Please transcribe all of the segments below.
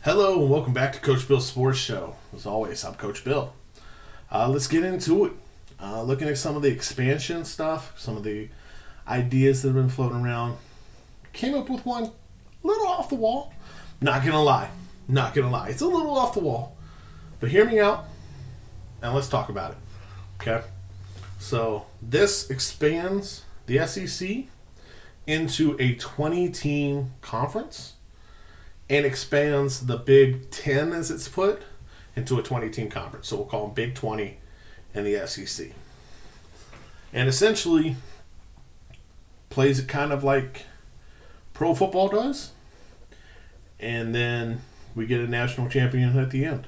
Hello and welcome back to Coach Bill's Sports Show. As always, I'm Coach Bill. Let's get into it. Looking at some of the expansion stuff, some of the ideas that have been floating around. Came up with one a little off the wall. Not gonna lie. It's a little off the wall. But hear me out and let's talk about it. Okay? So this expands the SEC into a 20-team conference and expands the Big Ten, as it's put, into a 20-team conference. So we'll call them Big 20 and the SEC. And essentially plays it kind of like pro football does. And then we get a national champion at the end.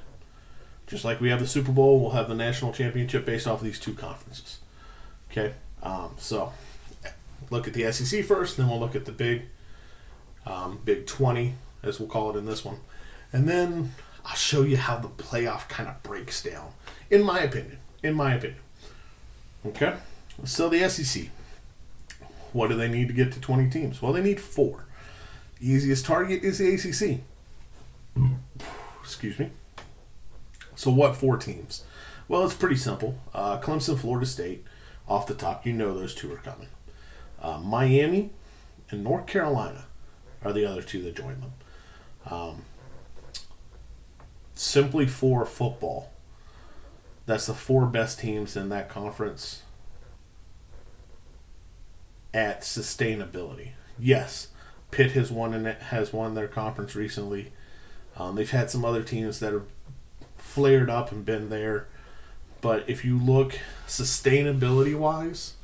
Just like we have the Super Bowl, we'll have the national championship based off of these two conferences. Okay? So look at the SEC first, then we'll look at the Big 20, as we'll call it in this one. And then I'll show you how the playoff kind of breaks down, in my opinion. Okay? So the SEC, what do they need to get to 20 teams? Well, they need 4. The easiest target is the ACC. Excuse me. So what 4 teams? Well, it's pretty simple. Clemson, Florida State, off the top. You know those two are coming. Miami and North Carolina are the other 2 that join them. Simply for football, that's the 4 best teams in that conference at sustainability. Yes, Pitt has won their conference recently. They've had some other teams that have flared up and been there, but if you look sustainability wise,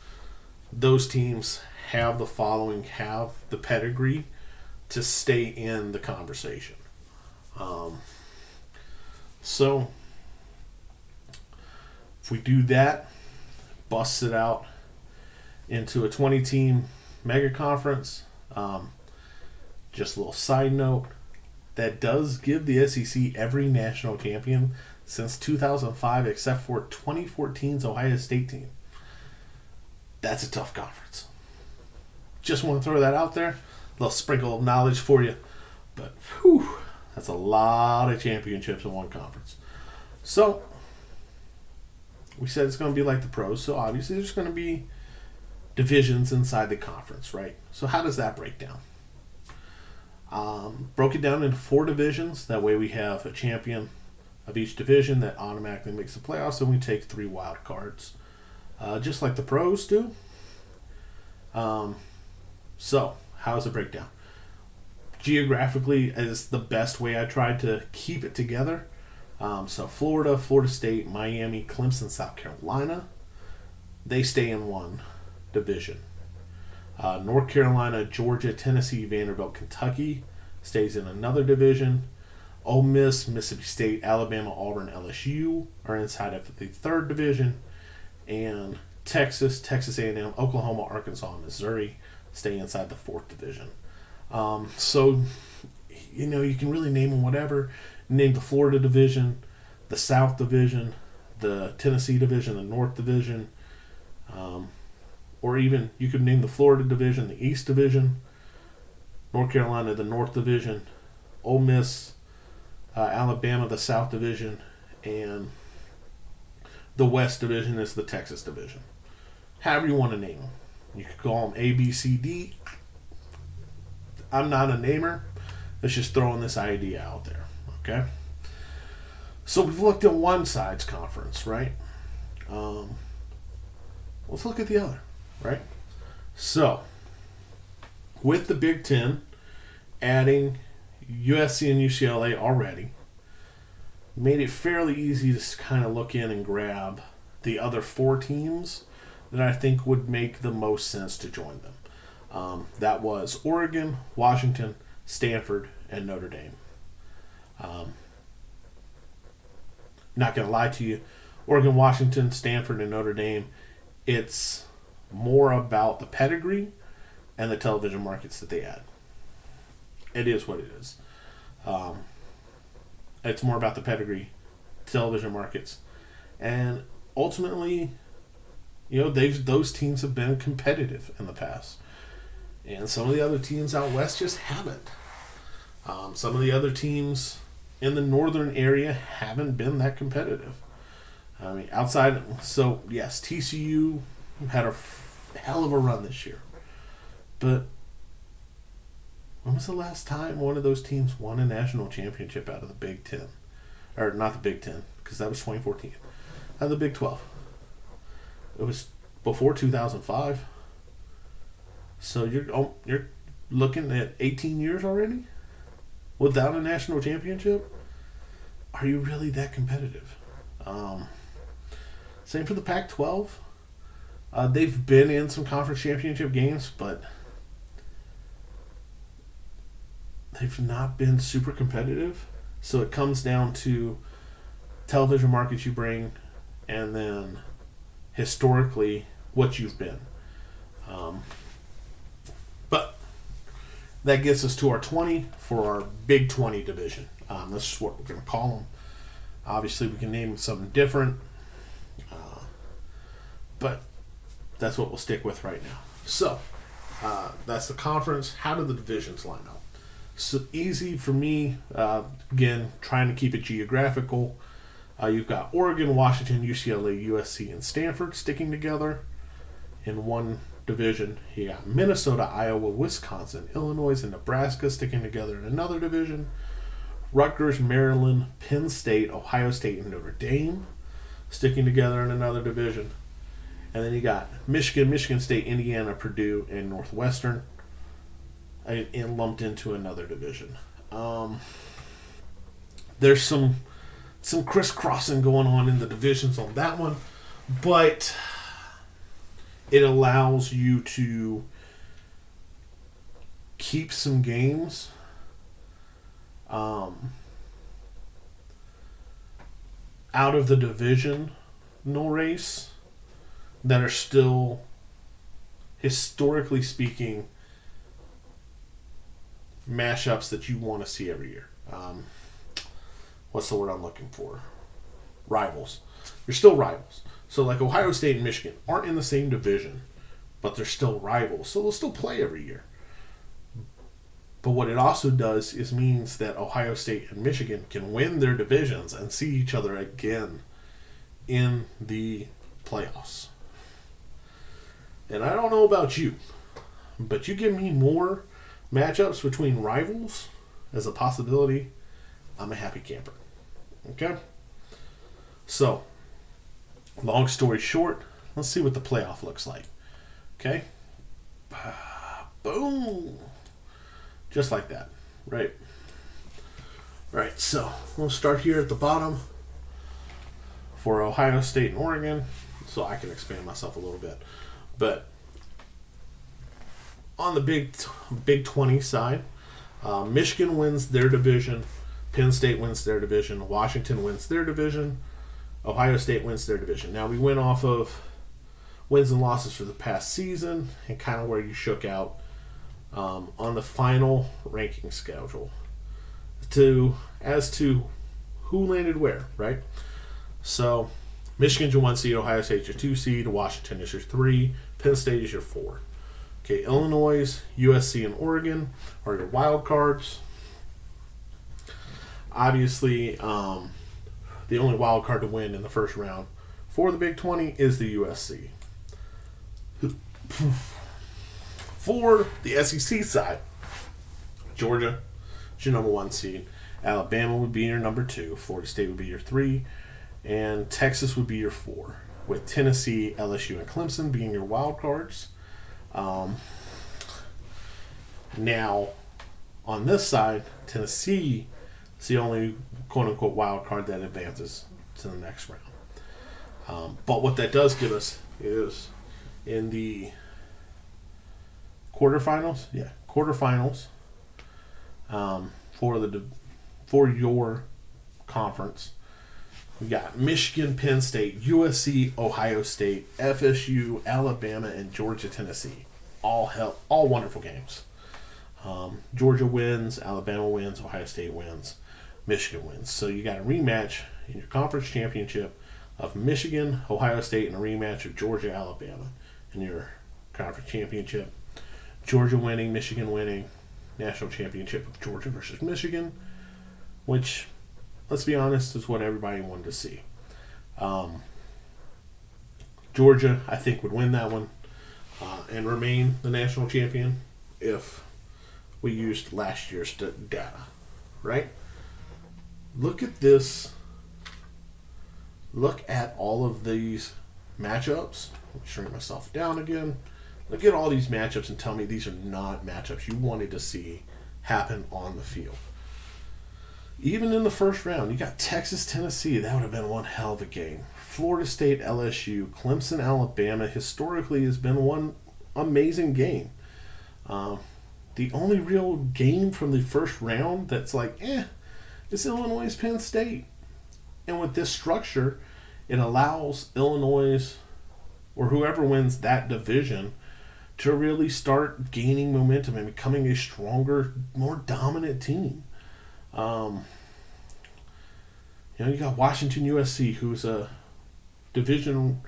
those teams have the following, have the pedigree to stay in the conversation. So if we do that, bust it out into a 20-team mega conference, just a little side note, that does give the SEC every national champion since 2005 except for 2014's Ohio State team. That's a tough conference. Just want to throw that out there. A little sprinkle of knowledge for you. But, whew, that's a lot of championships in one conference. So, we said it's going to be like the pros. So, obviously, there's going to be divisions inside the conference, right? So, how does that break down? Broke it down into 4 divisions. That way we have a champion of each division that automatically makes the playoffs, and we take 3 wild cards. Just like the pros do. So, how does it break down? Geographically is the best way I tried to keep it together. So Florida, Florida State, Miami, Clemson, South Carolina, they stay in one division. North Carolina, Georgia, Tennessee, Vanderbilt, Kentucky stays in another division. Ole Miss, Mississippi State, Alabama, Auburn, LSU are inside of the 3rd division. And Texas, Texas A&M, Oklahoma, Arkansas, and Missouri stay inside the 4th division. So, you can really name them whatever. Name the Florida division, the South division, the Tennessee division, the North division, or even you could name the Florida division, the East division, North Carolina, the North division, Ole Miss, Alabama, the South division, and the West division is the Texas division. However you want to name them. You could call them A, B, C, D. I'm not a namer. Let's just throwing this idea out there. Okay? So we've looked at one side's conference, right? Let's look at the other, right? So, with the Big Ten adding USC and UCLA already, made it fairly easy to kind of look in and grab the other 4 teams that I think would make the most sense to join them. That was Oregon, Washington, Stanford, and Notre Dame. Not going to lie to you, Oregon, Washington, Stanford, and Notre Dame, it's more about the pedigree and the television markets that they add. It is what it is. It's more about the pedigree, television markets, and ultimately, those teams have been competitive in the past. And some of the other teams out west just haven't. Some of the other teams in the northern area haven't been that competitive. I mean, outside, so yes, TCU had a hell of a run this year. But when was the last time one of those teams won a national championship out of the Big Ten? Or not the Big Ten, because that was 2014. Out of the Big 12. It was before 2005. So you're looking at 18 years already without a national championship. Are you really that competitive? Same for the Pac-12. They've been in some conference championship games, but they've not been super competitive. So it comes down to television markets you bring, and then historically what you've been. But that gets us to our 20 for our Big 20 division. That's just what we're going to call them. Obviously, we can name something different, but that's what we'll stick with right now. So, that's the conference. How do the divisions line up? So easy for me, again, trying to keep it geographical. You've got Oregon, Washington, UCLA, USC, and Stanford sticking together in one division. You got Minnesota, Iowa, Wisconsin, Illinois, and Nebraska sticking together in another division. Rutgers, Maryland, Penn State, Ohio State, and Notre Dame sticking together in another division. And then you got Michigan, Michigan State, Indiana, Purdue, and Northwestern and lumped into another division. There's some crisscrossing going on in the divisions on that one, but it allows you to keep some games out of the divisional race that are still, historically speaking, mashups that you want to see every year. What's the word I'm looking for? Rivals. They're still rivals. So like Ohio State and Michigan aren't in the same division, but they're still rivals. So they'll still play every year. But what it also does is means that Ohio State and Michigan can win their divisions and see each other again in the playoffs. And I don't know about you, but you give me more matchups between rivals as a possibility, I'm a happy camper. Okay? So, long story short, let's see what the playoff looks like. Okay? Boom! Just like that. Right? Alright, so we'll start here at the bottom for Ohio State and Oregon, so I can expand myself a little bit. But on the Big 20 side, Michigan wins their division, Penn State wins their division, Washington wins their division, Ohio State wins their division. Now we went off of wins and losses for the past season and kind of where you shook out on the final ranking schedule as to who landed where, right? So Michigan's your 1 seed, Ohio State's your 2 seed, Washington is your 3, Penn State is your 4. Okay, Illinois, USC, and Oregon are your wild cards. Obviously, the only wild card to win in the first round for the Big 20 is the USC. For the SEC side, Georgia is your number 1 seed. Alabama would be your number 2. Florida State would be your 3. And Texas would be your 4. With Tennessee, LSU, and Clemson being your wild cards. Now, on this side, Tennessee is the only quote-unquote wild card that advances to the next round. But what that does give us is in the quarterfinals, for your conference, we got Michigan, Penn State, USC, Ohio State, FSU, Alabama, and Georgia, Tennessee. All wonderful games. Georgia wins, Alabama wins, Ohio State wins, Michigan wins. So you got a rematch in your conference championship of Michigan, Ohio State, and a rematch of Georgia, Alabama in your conference championship. Georgia winning, Michigan winning, national championship of Georgia versus Michigan, which let's be honest, is what everybody wanted to see. Georgia, I think, would win that one and remain the national champion if we used last year's data, right? Look at this. Look at all of these matchups. Let me shrink myself down again. Look at all these matchups and tell me these are not matchups you wanted to see happen on the field. Even in the first round, you got Texas, Tennessee. That would have been one hell of a game. Florida State, LSU, Clemson, Alabama historically has been one amazing game. The only real game from the first round that's like, is Illinois' Penn State. And with this structure, it allows Illinois or whoever wins that division to really start gaining momentum and becoming a stronger, more dominant team. You got Washington, USC, who's a division,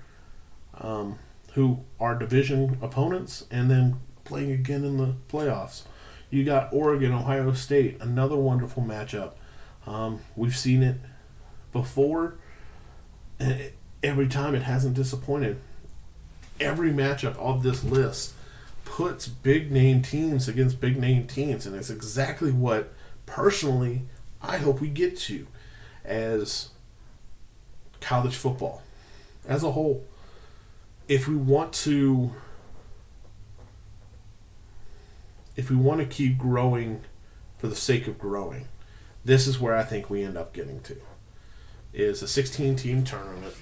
who are division opponents, and then playing again in the playoffs. You got Oregon, Ohio State, another wonderful matchup. We've seen it before, and every time it hasn't disappointed. Every matchup of this list puts big name teams against big name teams, and it's exactly what personally I hope we get to as college football as a whole. If we want to keep growing for the sake of growing, this is where I think we end up getting to, is a 16-team tournament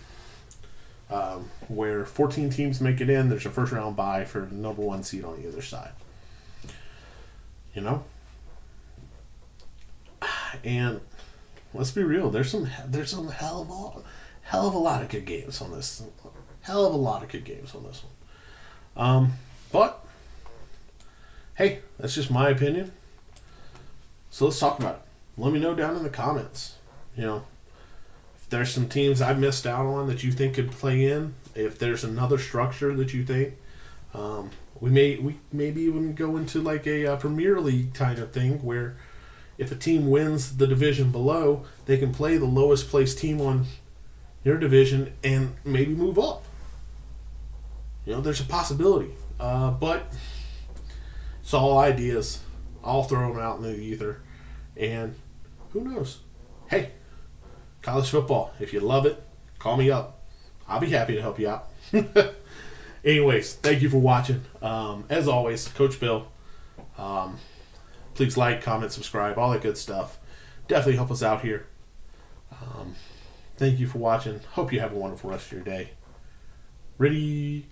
where 14 teams make it in. There's a first round bye for the number one seed on either side. And let's be real, there's some hell of a lot of good games on this. Hell of a lot of good games on this one. But hey, that's just my opinion. So let's talk about it. Let me know down in the comments. If there's some teams I missed out on that you think could play in. If there's another structure that you think, we maybe even go into like a Premier League kind of thing where if a team wins the division below, they can play the lowest placed team on their division and maybe move up. There's a possibility. But it's all ideas. I'll throw them out in the ether. And who knows? Hey, college football, if you love it, call me up. I'll be happy to help you out. Anyways, thank you for watching. As always, Coach Bill. Please like, comment, subscribe, all that good stuff. Definitely help us out here. Thank you for watching. Hope you have a wonderful rest of your day. Ready?